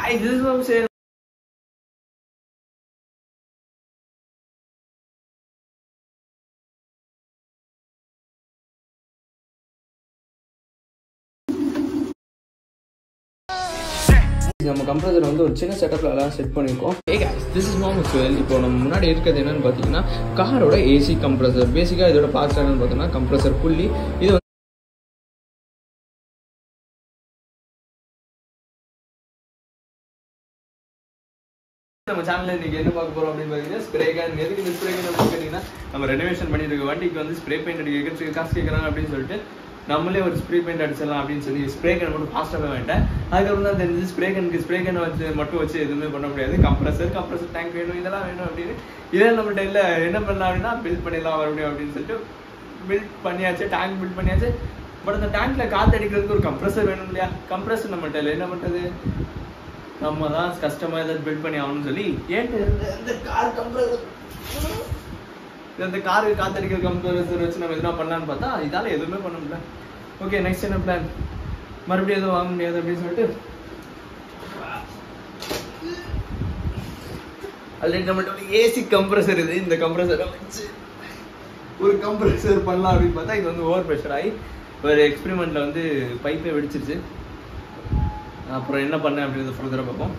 guys, this is what I'm saying. நம்ம compressor வந்து ஒரு சின்ன செட்டப்ல எல்லாம் செட் பண்ணியிருக்கோம். Hey guys, this is Mohammed Suhail. இப்போ நம்ம முன்னாடி இருக்கிறது என்னன்னு பார்த்தீங்கன்னா காரோட ஏசி கம்ப்ரஸர். பேசிக்காக இதோட பார்ட்ஸ் என்னன்னு பார்த்தோம்னா கம்ப்ரஸர் புள்ளி. இது நம்ம சேனல்ல இன்னைக்கு என்ன பார்க்க போறோம் அப்படின்னு பார்த்தீங்கன்னா ஸ்ப்ரே கேன். எதுக்கு இந்த ஸ்ப்ரே கேன் அப்படின்னு கேட்டீங்கன்னா நம்ம ரெனோவேஷன் பண்ணிட்டு இருக்க வண்டிக்கு வந்து ஸ்ப்ரே பெயிண்ட் அடிக்கிறதுக்கு காசு கேட்குறாங்க அப்படின்னு சொல்லிட்டு நம்மளே ஒரு ஸ்ப்ரே பெயிண்ட் அடிச்சிடலாம் அப்படின்னு சொல்லி ஸ்ப்ரே கேன் மட்டும் ஃபாஸ்ட்டாக வேண்டேன். அதுக்கப்புறம் தான் தெரிஞ்சு ஸ்ப்ரே கேன் வச்சு மட்டும் வச்சு எதுவுமே பண்ண முடியாது. கம்ப்ரஸர் டேங்க் வேணும், இதெல்லாம் வேணும் அப்படின்னு. இதெல்லாம் நம்மகிட்ட இல்லை, என்ன பண்ணலாம் அப்படின்னா பில்ட் பண்ணிடலாம் மறுபடியும் அப்படின்னு சொல்லிட்டு பில்ட் பண்ணியாச்சு, டேங்க் பில்ட் பண்ணியாச்சு. பட் அந்த டேங்க்ல காற்று அடிக்கிறதுக்கு ஒரு கம்ப்ரஸர் வேணும் இல்லையா? கம்ப்ரஸர் நம்மகிட்ட இல்லை, என்ன பண்ணுறது? நம்ம தான் கஷ்டமாக ஏதாவது பில்ட் பண்ணி ஆகணும்னு சொல்லி இந்த கார் கம்ப்ரஸர், இந்த காருக்கு காத்தடிக்கிற கம்ப்ரஸர் வச்சு நம்ம எதுனா பண்ணலான்னு பார்த்தா இதால எதுவுமே பண்ண முடியல. ஓகே, நெக்ஸ்ட் என்ன பிளான்? மறுபடியும் எதுவும் வாங்க முடியாது அப்படின்னு சொல்லிட்டு ஆல்ரெடி நம்மகிட்ட ஒரு ஏசி கம்ப்ரஸர் இது. இந்த கம்ப்ரஸரை வச்சு ஒரு கம்ப்ரஸர் பண்ணலாம் அப்படின்னு பார்த்தா இது வந்து ஓவர் ப்ரெஷர் ஆகி ஒரு எக்ஸ்பெரிமெண்ட்ல வந்து பைப்பே வெடிச்சிருச்சு. அப்புறம் என்ன பண்ணேன் அப்படின்றத ஃபர்தராக பார்ப்போம்.